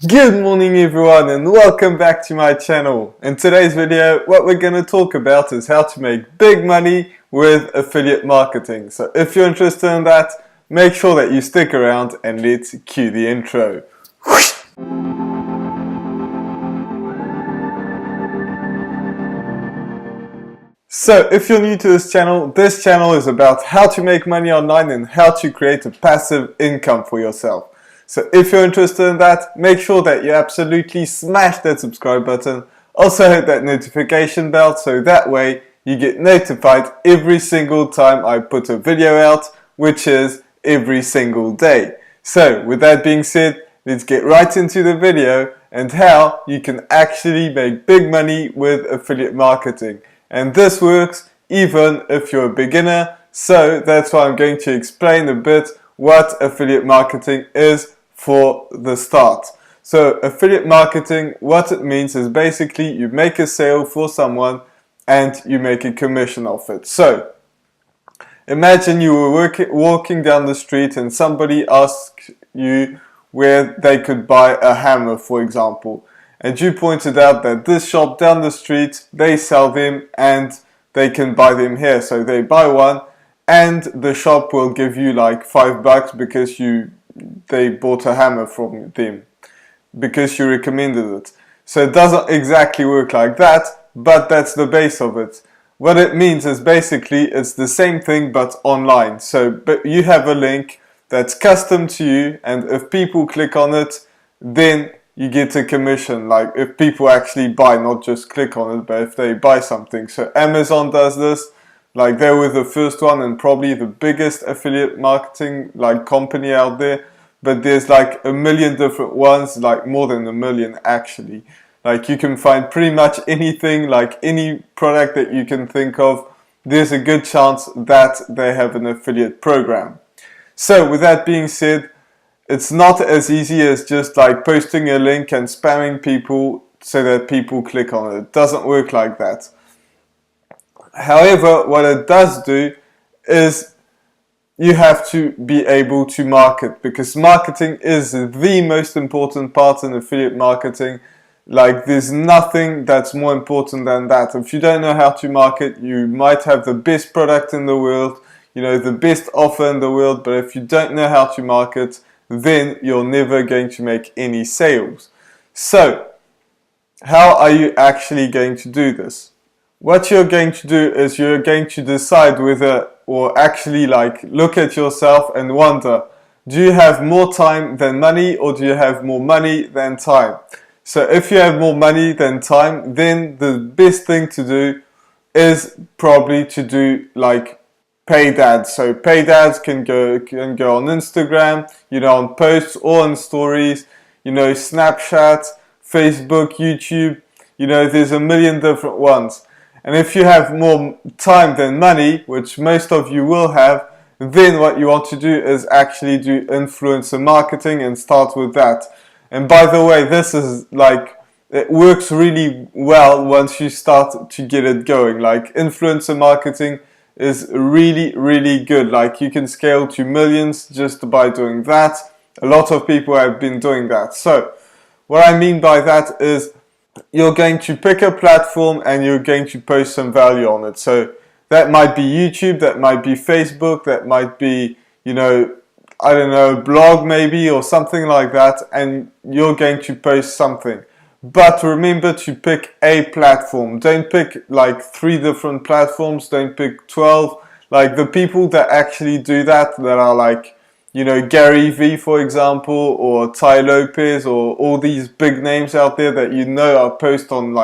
Good morning everyone and welcome back to my channel. In today's video what we're going to talk about is how to make big money with affiliate marketing. So if you're interested in that, make sure that you stick around and let's cue the intro. So if you're new to this channel is about how to make money online and how to create a passive income for yourself. So if you're interested in that, make sure that you absolutely smash that subscribe button. Also hit that notification bell so that way you get notified every single time I put a video out, which is every single day. So with that being said, let's get right into the video and how you can actually make big money with affiliate marketing. And this works even if you're a beginner. So that's why I'm going to explain a bit what affiliate marketing is for the start. So affiliate marketing, what it means is basically you make a sale for someone and you make a commission off it. So imagine you were walking down the street and somebody asked you where they could buy a hammer, for example, and you pointed out that this shop down the street, they sell them and they can buy them here. So they buy one and the shop will give you like $5 because they bought a hammer from them because you recommended it. So it doesn't exactly work like that, but that's the base of it. What it means is basically it's the same thing but online. But you have a link that's custom to you, and if people click on it, then you get a commission. Like if people actually buy, not just click on it, but if they buy something. So Amazon does this. Like they were the first one and probably the biggest affiliate marketing company out there. But there's like a million different ones, like more than a million actually. Like you can find pretty much anything, like any product that you can think of, there's a good chance that they have an affiliate program. So with that being said, it's not as easy as just like posting a link and spamming people so that people click on it. It doesn't work like that. However, what it does do is you have to be able to market, because marketing is the most important part in affiliate marketing. Like there's nothing that's more important than that. If you don't know how to market, you might have the best product in the world, the best offer in the world, but if you don't know how to market, then you're never going to make any sales. So how are you actually going to do this? What you're going to do is you're going to decide whether, or actually look at yourself and wonder, do you have more time than money, or do you have more money than time? So if you have more money than time, then the best thing to do is probably to do paid ads. So paid ads can go on Instagram, on posts or on stories, Snapchat, Facebook, YouTube, there's a million different ones. And if you have more time than money, which most of you will have, then what you want to do is actually do influencer marketing and start with that. And by the way, this is it works really well once you start to get it going. Like influencer marketing is really, really good. Like you can scale to millions just by doing that. A lot of people have been doing that. So what I mean by that is you're going to pick a platform and you're going to post some value on it. So that might be YouTube, that might be Facebook, that might be, I don't know, a blog maybe or something like that, and you're going to post something. But remember to pick a platform. Don't pick 3 different platforms, don't pick 12. Like the people that actually do that are Gary Vee, for example, or Tai Lopez, or all these big names out there that are post on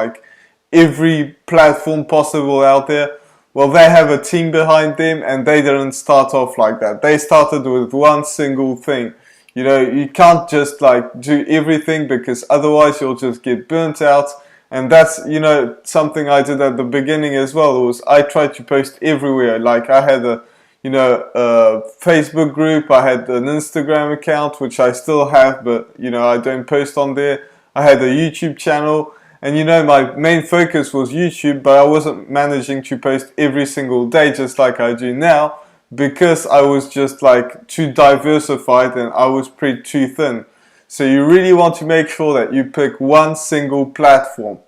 every platform possible out there. Well, they have a team behind them and they didn't start off like that. They started with one single thing. You can't just do everything, because otherwise you'll just get burnt out. And that's, something I did at the beginning as well. Was I tried to post everywhere. Like I had a Facebook group, I had an Instagram account, which I still have, but I don't post on there. I had a YouTube channel, and my main focus was YouTube, but I wasn't managing to post every single day just like I do now, because I was just too diversified and I was pretty too thin. So you really want to make sure that you pick one single platform,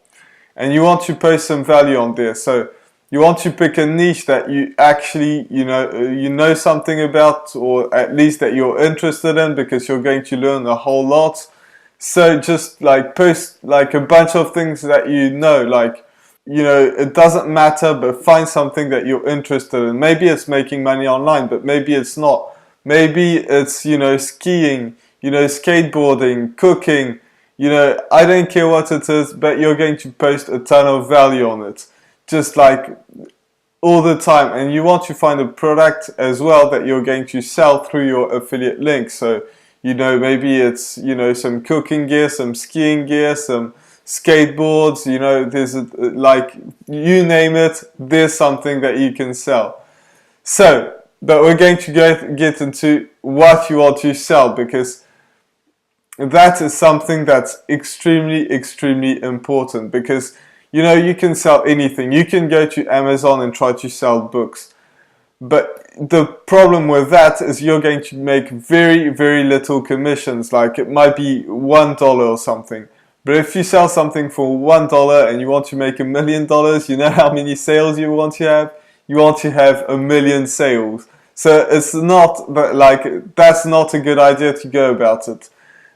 and you want to post some value on there. So you want to pick a niche that you actually, you know something about, or at least that you're interested in, because you're going to learn a whole lot. So just like post like a bunch of things that you know, like, it doesn't matter, but find something that you're interested in. Maybe it's making money online, but maybe it's not. Maybe it's, skiing, skateboarding, cooking, I don't care what it is, but you're going to post a ton of value on it. Just like all the time. And you want to find a product as well that you're going to sell through your affiliate link. So, maybe it's, some cooking gear, some skiing gear, some skateboards, there's like, you name it, there's something that you can sell. So, but we're going to get into what you want to sell, because that is something that's extremely, extremely important, because, you can sell anything. You can go to Amazon and try to sell books. But the problem with that is you're going to make very, very little commissions. Like, it might be $1 or something. But if you sell something for $1 and you want to make $1 million, you know how many sales you want to have? You want to have 1 million sales. So it's not that, like, that's not a good idea to go about it.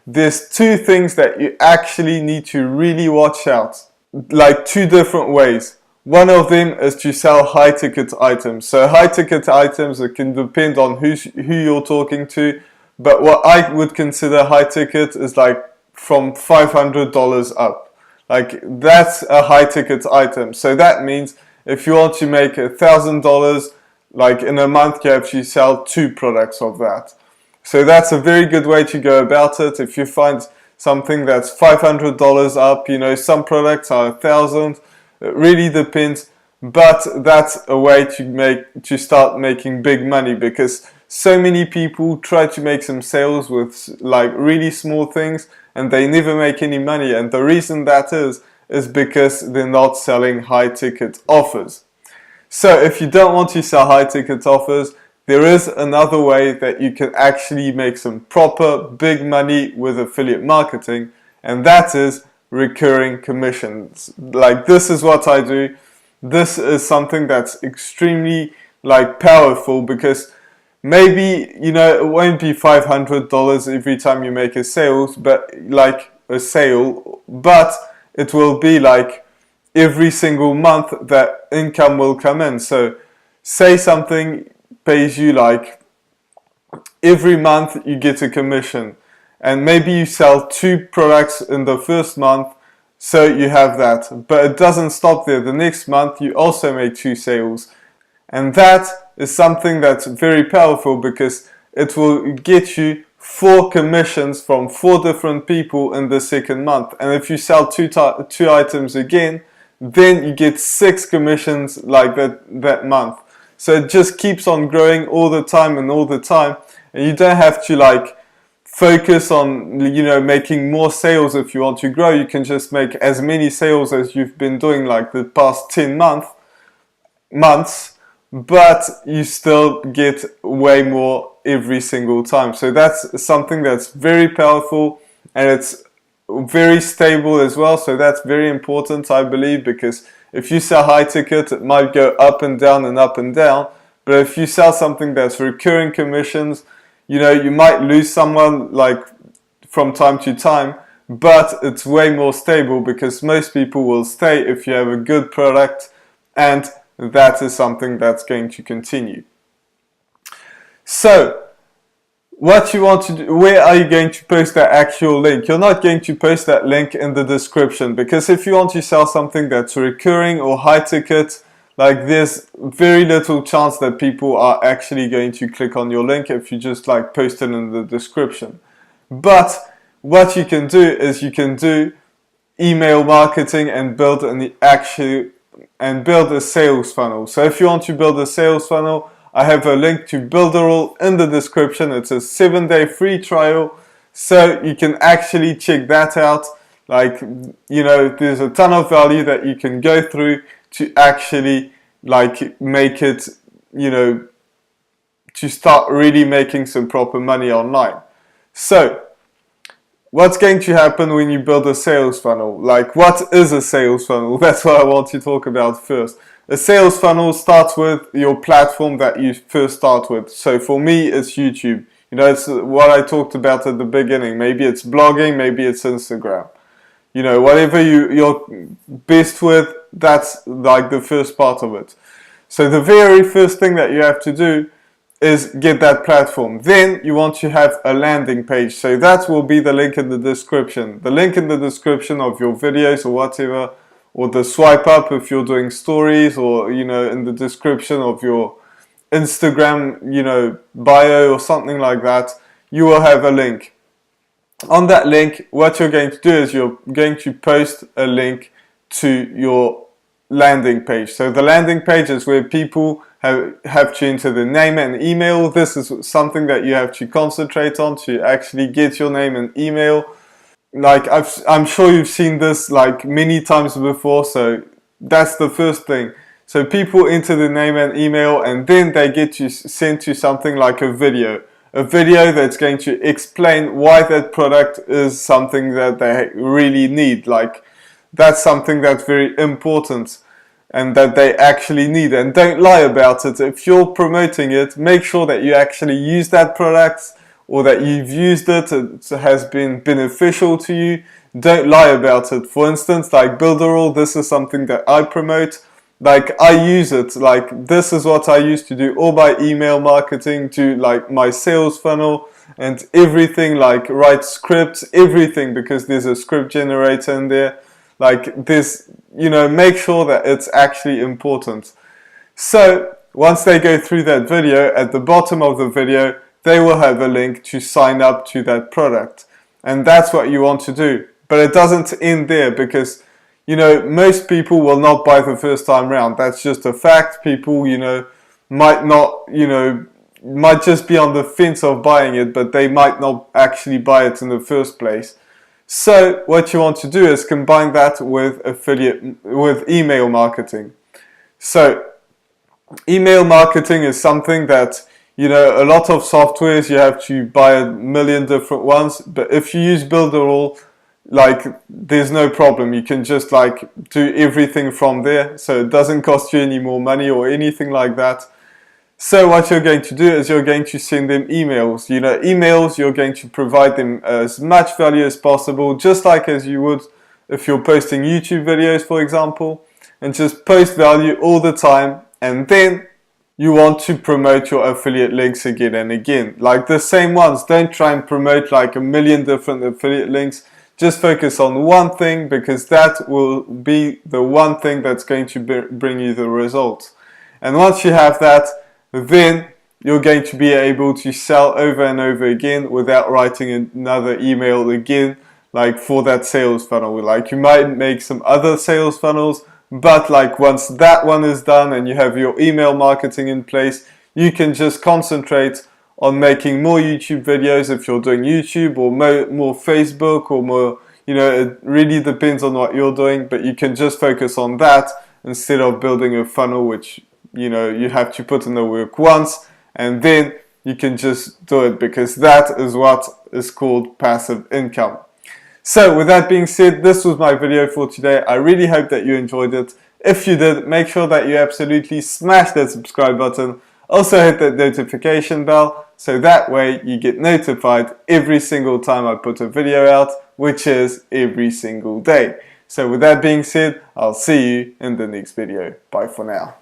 There's two things that you actually need to really watch out. Like, two different ways. One of them is to sell high ticket items. So high ticket items, it can depend on who you're talking to. But what I would consider high ticket is like from $500 up. Like, that's a high ticket item. So that means if you want to make $1,000, like in a month, you have to sell 2 products of that. So that's a very good way to go about it. If you find something that's $500 up, some products are $1,000. It really depends, but that's a way to start making big money, because so many people try to make some sales with like really small things and they never make any money. And the reason that is because they're not selling high ticket offers. So if you don't want to sell high ticket offers, there is another way that you can actually make some proper big money with affiliate marketing, and that is recurring commissions. Like, this is what I do. This is something that's extremely like powerful, because maybe, it won't be $500 every time you make a sale, but it will be like every single month that income will come in. So say something pays you like every month you get a commission, and maybe you sell 2 products in the first month, so you have that. But it doesn't stop there. The next month you also make 2 sales, and that is something that's very powerful, because it will get you 4 commissions from 4 different people in the second month. And if you sell 2 items again, then you get 6 commissions like that month. So it just keeps on growing all the time and all the time, and you don't have to like focus on making more sales. If you want to grow, you can just make as many sales as you've been doing like the past 10 months, but you still get way more every single time. So that's something that's very powerful, and it's very stable as well. So that's very important, I believe, because if you sell high ticket, it might go up and down and up and down. But if you sell something that's recurring commissions, you might lose someone like from time to time, but it's way more stable, because most people will stay if you have a good product, and that is something that's going to continue. So what you want to do, where are you going to post that actual link? You're not going to post that link in the description, because if you want to sell something that's recurring or high ticket, like, there's very little chance that people are actually going to click on your link if you just like post it in the description. But what you can do is you can do email marketing and build a sales funnel. So if you want to build a sales funnel, I have a link to Builderall in the description. It's a 7-day free trial, so you can actually check that out. Like, there's a ton of value that you can go through to actually like make it, to start really making some proper money online. So what's going to happen when you build a sales funnel? Like, what is a sales funnel? That's what I want to talk about first. A sales funnel starts with your platform that you first start with. So for me, it's YouTube. You know, it's what I talked about at the beginning. Maybe it's blogging, maybe it's Instagram. You know, whatever you're best with, that's like the first part of it. So the very first thing that you have to do is get that platform. Then you want to have a landing page. So that will be the link in the description. The link in the description of your videos or whatever, or the swipe up if you're doing stories, or, you know, in the description of your Instagram, you know, bio or something like that, you will have a link. On that link, what you're going to do is you're going to post a link to your landing page. So the landing page is where people have to enter the name and email. This is something that you have to concentrate on to actually get your name and email. Like, I'm sure you've seen this like many times before, so that's the first thing. So people enter the name and email, and then they get you sent to something like a video that's going to explain why that product is something that they really need. Like, that's something that's very important and that they actually need, and don't lie about it. If you're promoting it, make sure that you actually use that product, or that you've used it, it has been beneficial to you. Don't lie about it. For instance, like Builderall, this is something that I promote. Like, I use it. Like, this is what I used to do all my email marketing, to like my sales funnel and everything, like write scripts, everything, because there's a script generator in there. Like this, you know, make sure that it's actually important. So once they go through that video, at the bottom of the video, they will have a link to sign up to that product. And that's what you want to do. But it doesn't end there, because, you know, most people will not buy the first time round. That's just a fact. People, you know, might not, you know, might just be on the fence of buying it, but they might not actually buy it in the first place. So what you want to do is combine that with with email marketing. So email marketing is something that, you know, a lot of softwares, you have to buy a million different ones, but if you use Builderall, like, there's no problem. You can just like do everything from there, so it doesn't cost you any more money or anything like that. So what you're going to do is you're going to send them emails. You know, emails, you're going to provide them as much value as possible, just like as you would if you're posting YouTube videos, for example, and just post value all the time. And then you want to promote your affiliate links again and again, like the same ones. Don't try and promote like a million different affiliate links. Just focus on one thing, because that will be the one thing that's going to bring you the results. And once you have that, then you're going to be able to sell over and over again without writing another email again, like for that sales funnel. Like, you might make some other sales funnels, but like once that one is done and you have your email marketing in place, you can just concentrate on making more YouTube videos if you're doing YouTube, or more Facebook, or more, you know, it really depends on what you're doing, but you can just focus on that instead of building a funnel, which, you know, you have to put in the work once, and then you can just do it, because that is what is called passive income. So with that being said, this was my video for today. I really hope that you enjoyed it. If you did, make sure that you absolutely smash that subscribe button. Also hit that notification bell, so that way you get notified every single time I put a video out, which is every single day. So with that being said, I'll see you in the next video. Bye for now.